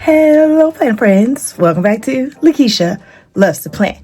Hello plant friends, welcome back to Lakeisha Loves to Plant.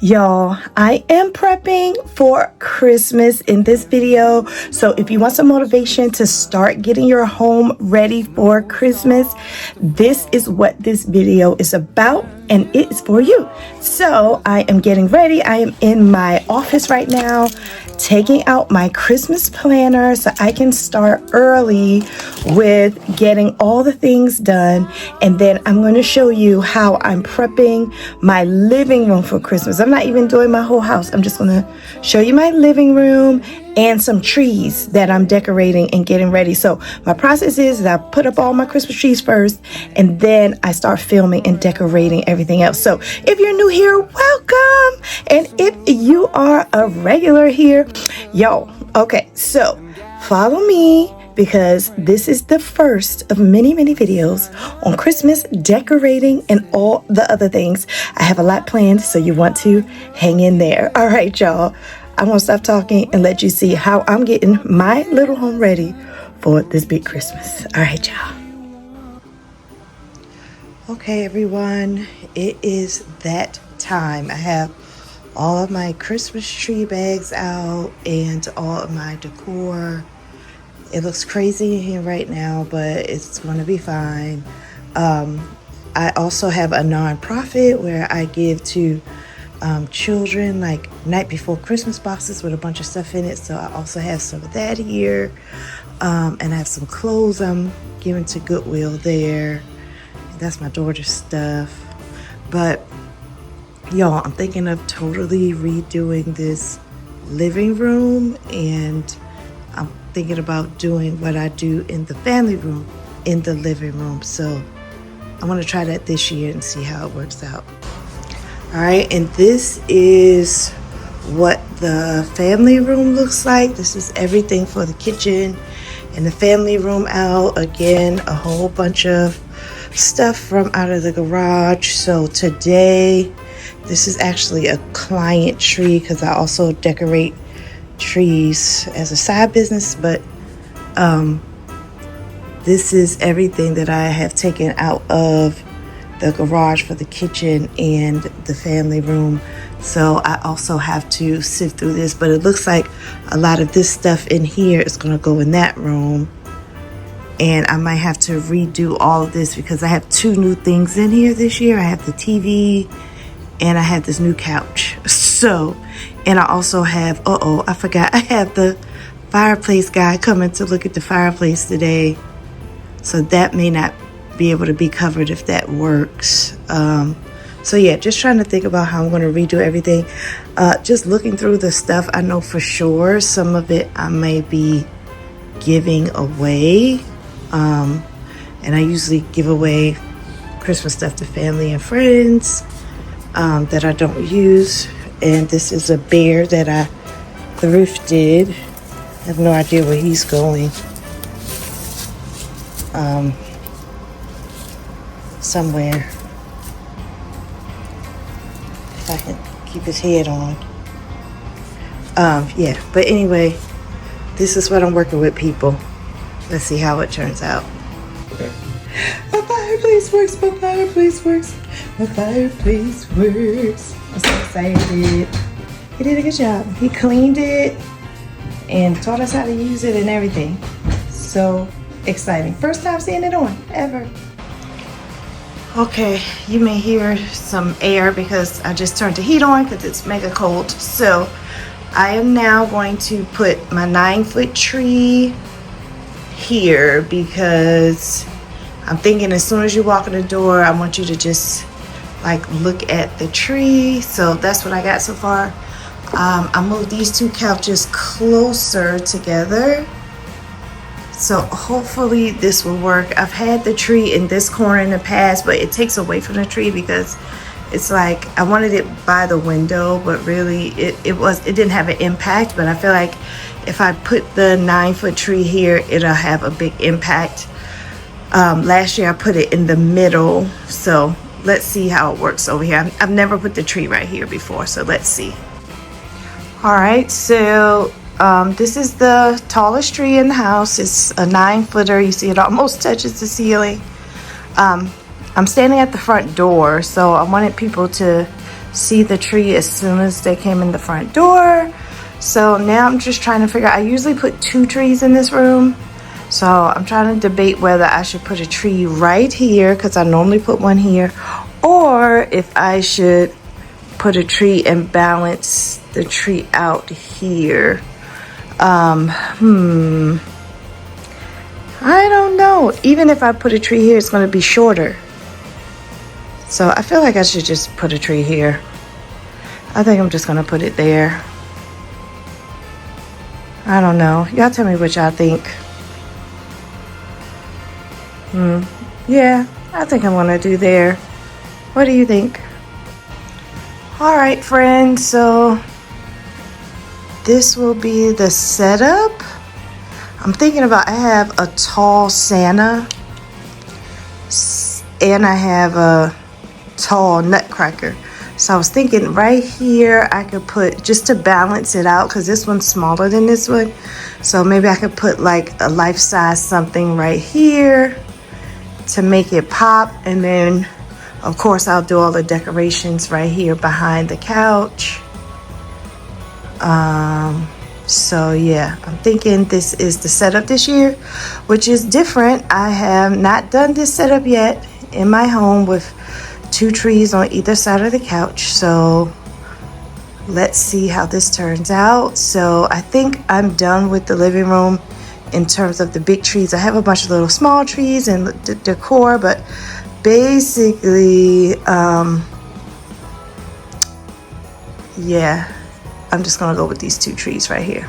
Y'all, I am prepping for Christmas in this video, so if you want some motivation to start getting your home ready for Christmas, this is what this video is about and it is for you. So I am getting ready. I am in my office right now taking out my Christmas planner so I can start early with getting all the things done, and then I'm going to show you how I'm prepping my living room for Christmas. I'm not even doing my whole house. I'm just going to show you my living room and some trees that I'm decorating and getting ready. So my process is I put up all my Christmas trees first, and then I start filming and decorating everything else. So if you're new here, welcome. And if you are a regular here, yo, okay, so follow me, because this is the first of many videos on Christmas decorating and all the other things. I have a lot planned, so you want to hang in there. All right, y'all, I'm gonna stop talking and let you see how I'm getting my little home ready for this big Christmas. All right, y'all. Okay, everyone, it is that time. I have all of my Christmas tree bags out and all of my decor. It looks crazy in here right now, but it's going to be fine. I also have a nonprofit where I give to children, like night before Christmas boxes with a bunch of stuff in it. So I also have some of that here. And I have some clothes I'm giving to Goodwill there. That's my daughter's stuff. But y'all, I'm thinking of totally redoing this living room, and I'm thinking about doing what I do in the family room in the living room. So I want to try that this year and see how it works out. All right, and this is what the family room looks like. This is everything for the kitchen and the family room out. Again, a whole bunch of stuff from out of the garage. So today, this is actually a client tree, because I also decorate trees as a side business, but this is everything that I have taken out of the garage for the kitchen and the family room. So I also have to sift through this, but it looks like a lot of this stuff in here is going to go in that room, and I might have to redo all of this because I have two new things in here this year. I have the TV and I have this new couch. So, and I also have, I forgot, I have the fireplace guy coming to look at the fireplace today. So that may not be able to be covered if that works. So yeah, just trying to think about how I'm going to redo everything. Just looking through the stuff, I know for sure some of it I may be giving away. And I usually give away Christmas stuff to family and friends that I don't use. And this is a bear that I thrifted. I have no idea where he's going. Somewhere. If I can keep his head on. Yeah, but anyway, this is what I'm working with, people. Let's see how it turns out. Okay. My fireplace works, my fireplace works, my fireplace works. I'm so excited. He did a good job. He cleaned it and taught us how to use it and everything. So exciting. First time seeing it on, ever. Okay, you may hear some air because I just turned the heat on because it's mega cold. So I am now going to put my 9-foot tree here, because I'm thinking as soon as you walk in the door, I want you to just like look at the tree. So that's what I got so far. I moved these two couches closer together, so hopefully this will work. I've had the tree in this corner in the past, but it takes away from the tree because it's like I wanted it by the window, but really it didn't have an impact. But I feel like if I put the 9-foot tree here, it'll have a big impact. Last year I put it in the middle, so let's see how it works over here. I've never put the tree right here before, so let's see. All right, so this is the tallest tree in the house. It's a 9-footer. You see it almost touches the ceiling. I'm standing at the front door, so I wanted people to see the tree as soon as they came in the front door. So now I'm just trying to figure out, I usually put 2 trees in this room. So I'm trying to debate whether I should put a tree right here, because I normally put one here, or if I should put a tree and balance the tree out here. I don't know. Even if I put a tree here, it's going to be shorter. So I feel like I should just put a tree here. I think I'm just going to put it there. I don't know. Y'all tell me what y'all think. Yeah, I think I'm going to do there. What do you think? All right, friends. So this will be the setup. I'm thinking about, I have a tall Santa and I have a tall Nutcracker. So I was thinking right here I could put, just to balance it out, because this one's smaller than this one. So maybe I could put like a life-size something right here to make it pop. And then of course I'll do all the decorations right here behind the couch. So yeah, I'm thinking this is the setup this year, which is different. I have not done this setup yet in my home with 2 trees on either side of the couch. So let's see how this turns out. So I think I'm done with the living room in terms of the big trees. I have a bunch of little small trees and the decor, but basically, yeah, I'm just gonna go with these 2 trees right here.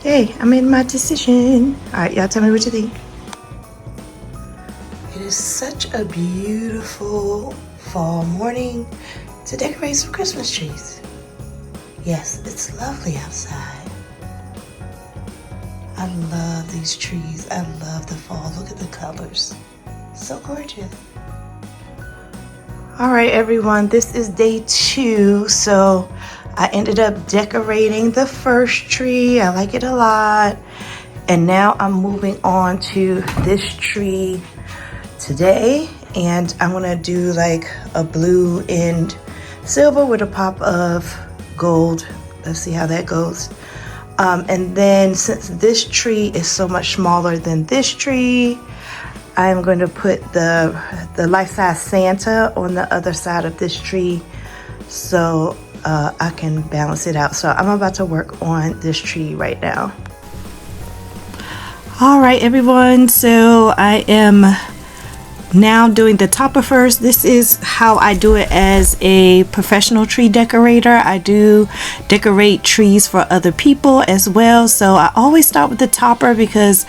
Okay, I made my decision. All right, y'all tell me what you think. It is such a beautiful fall morning to decorate some Christmas trees. Yes, it's lovely outside. I love these trees. I love the fall. Look at the colors. So gorgeous. All right, everyone, this is day 2. So I ended up decorating the first tree. I like it a lot. And now I'm moving on to this tree today. And I'm gonna do like a blue and silver with a pop of gold. Let's see how that goes. And then since this tree is so much smaller than this tree, I'm going to put the life-size Santa on the other side of this tree, so I can balance it out. So I'm about to work on this tree right now. All right, everyone, so I am now doing the topper first. This is how I do it as a professional tree decorator. I do decorate trees for other people as well. So I always start with the topper because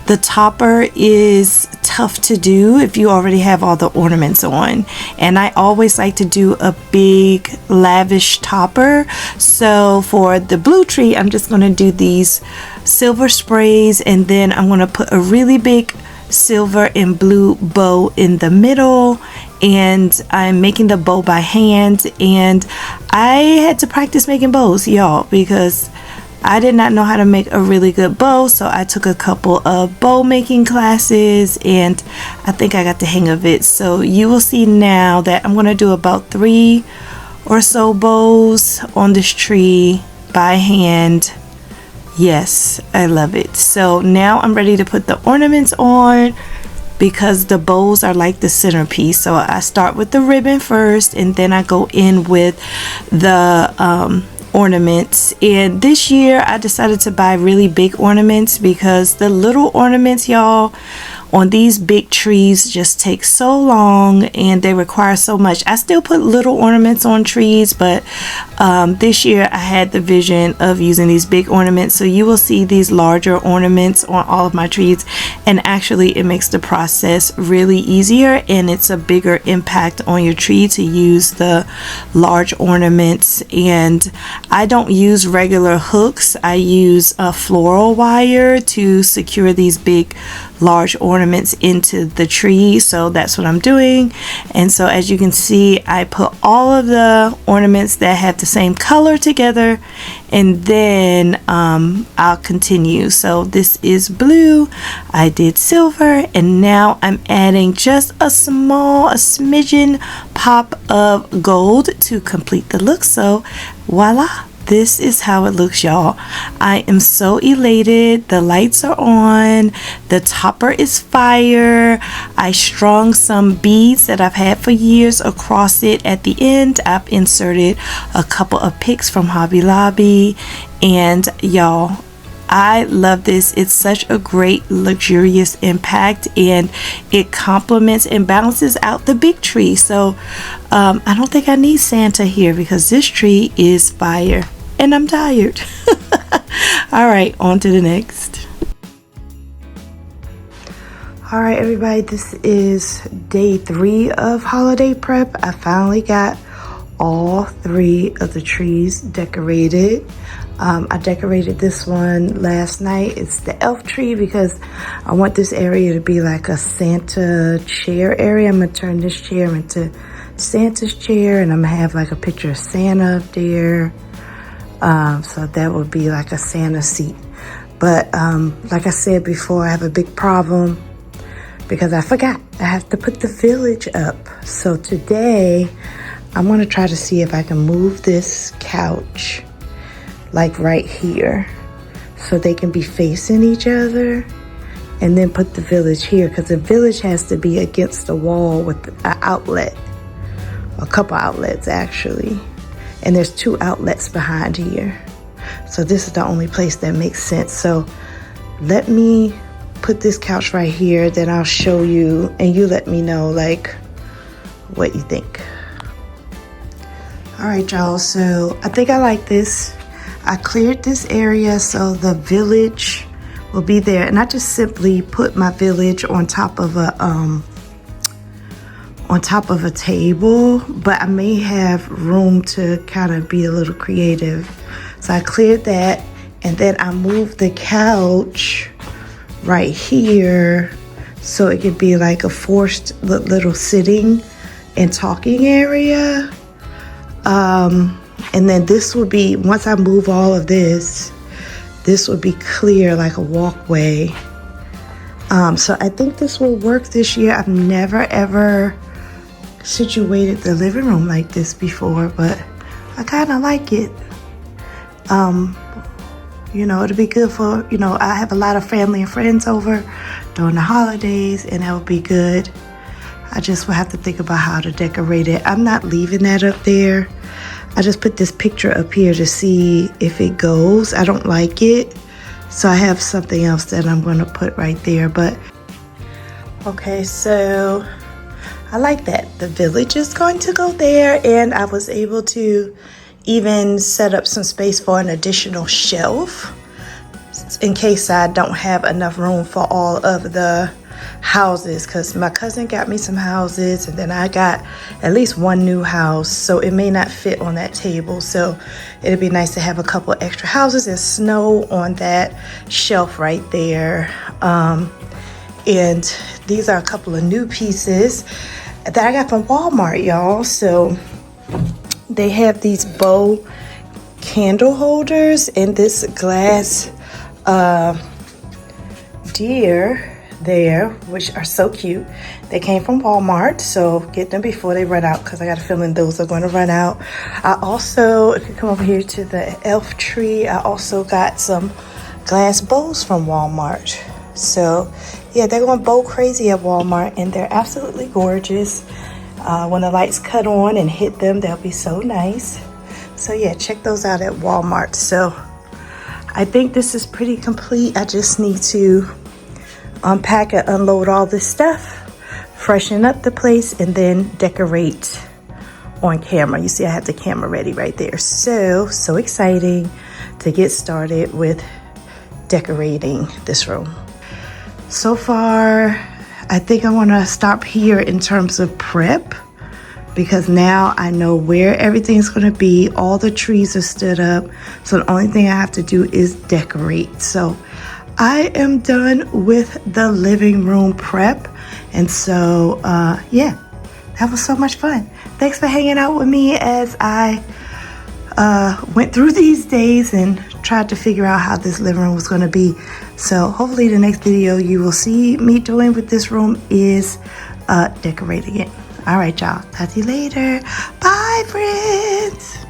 the topper is tough to do if you already have all the ornaments on. And I always like to do a big lavish topper. So for the blue tree, I'm just going to do these silver sprays, and then I'm going to put a really big silver and blue bow in the middle, and I'm making the bow by hand. And I had to practice making bows, y'all, because I did not know how to make a really good bow. So I took a couple of bow making classes and I think I got the hang of it. So you will see now that I'm going to do about 3 or so bows on this tree by hand. Yes, I love it. So now I'm ready to put the ornaments on because the bows are like the centerpiece. So I start with the ribbon first and then I go in with the ornaments. And this year I decided to buy really big ornaments because the little ornaments, y'all, on these big trees just take so long and they require so much. I still put little ornaments on trees, but this year I had the vision of using these big ornaments. So you will see these larger ornaments on all of my trees, and actually it makes the process really easier and it's a bigger impact on your tree to use the large ornaments. And I don't use regular hooks. I use a floral wire to secure these big large ornaments into the tree. So that's what I'm doing. And so as you can see, I put all of the ornaments that have the same color together, and then I'll continue. So this is blue, I did silver, and now I'm adding just a smidgen pop of gold to complete the look. So voila, this is how it looks, y'all. I am so elated. The lights are on. The topper is fire. I strung some beads that I've had for years across it at the end. I've inserted a couple of pics from Hobby Lobby. And y'all, I love this. It's such a great luxurious impact, and it complements and balances out the big tree. So I don't think I need Santa here because this tree is fire. And I'm tired. All right, on to the next. All right, everybody, this is day 3 of holiday prep. I finally got all 3 of the trees decorated. I decorated this one last night. It's the elf tree because I want this area to be like a Santa chair area. I'm gonna turn this chair into Santa's chair, and I'm gonna have like a picture of Santa up there. So that would be like a Santa seat. But like I said before, I have a big problem because I forgot. I have to put the village up. So today, I'm gonna try to see if I can move this couch like right here so they can be facing each other, and then put the village here because the village has to be against the wall with an outlet, a couple outlets actually. And there's 2 outlets behind here. So this is the only place that makes sense. So let me put this couch right here, then I'll show you and you let me know like what you think. All right, y'all, so I think I like this. I cleared this area so the village will be there, and I just simply put my village on top of a table, but I may have room to kind of be a little creative. So I cleared that, and then I moved the couch right here so it could be like a forced little sitting and talking area. And then this will be, once I move all of this, this would be clear like a walkway. So I think this will work this year. I've never ever situated the living room like this before, but I kind of like it. You know, it'll be good for, you know, I have a lot of family and friends over during the holidays, and that would be good. I just will have to think about how to decorate it. I'm not leaving that up there. I just put this picture up here to see if it goes. I don't like it, so I have something else that I'm going to put right there. But okay, so I like that. The village is going to go there, and I was able to even set up some space for an additional shelf in case I don't have enough room for all of the houses, because my cousin got me some houses, and then I got at least one new house, so it may not fit on that table. So it'd be nice to have a couple extra houses. There's snow on that shelf right there. And these are a couple of new pieces that I got from Walmart, y'all. So they have these bow candle holders and this glass deer there, which are so cute. They came from Walmart, so get them before they run out, because I got a feeling those are going to run out. I also, if you come over here to the elf tree, I also got some glass bows from Walmart. So yeah, they're going bow crazy at Walmart, and they're absolutely gorgeous. When the lights cut on and hit them, they'll be so nice. So yeah, check those out at Walmart. So I think this is pretty complete. I just need to unpack and unload all this stuff, freshen up the place, and then decorate on camera. You see I have the camera ready right there. So exciting to get started with decorating this room. So far, I think I want to stop here in terms of prep, because now I know where everything's going to be. All the trees are stood up, so the only thing I have to do is decorate. So I am done with the living room prep. And so, yeah, that was so much fun. Thanks for hanging out with me as I went through these days and tried to figure out how this living room was going to be. So hopefully the next video you will see me doing with this room is decorating it. All right, y'all. Talk to you later. Bye, friends.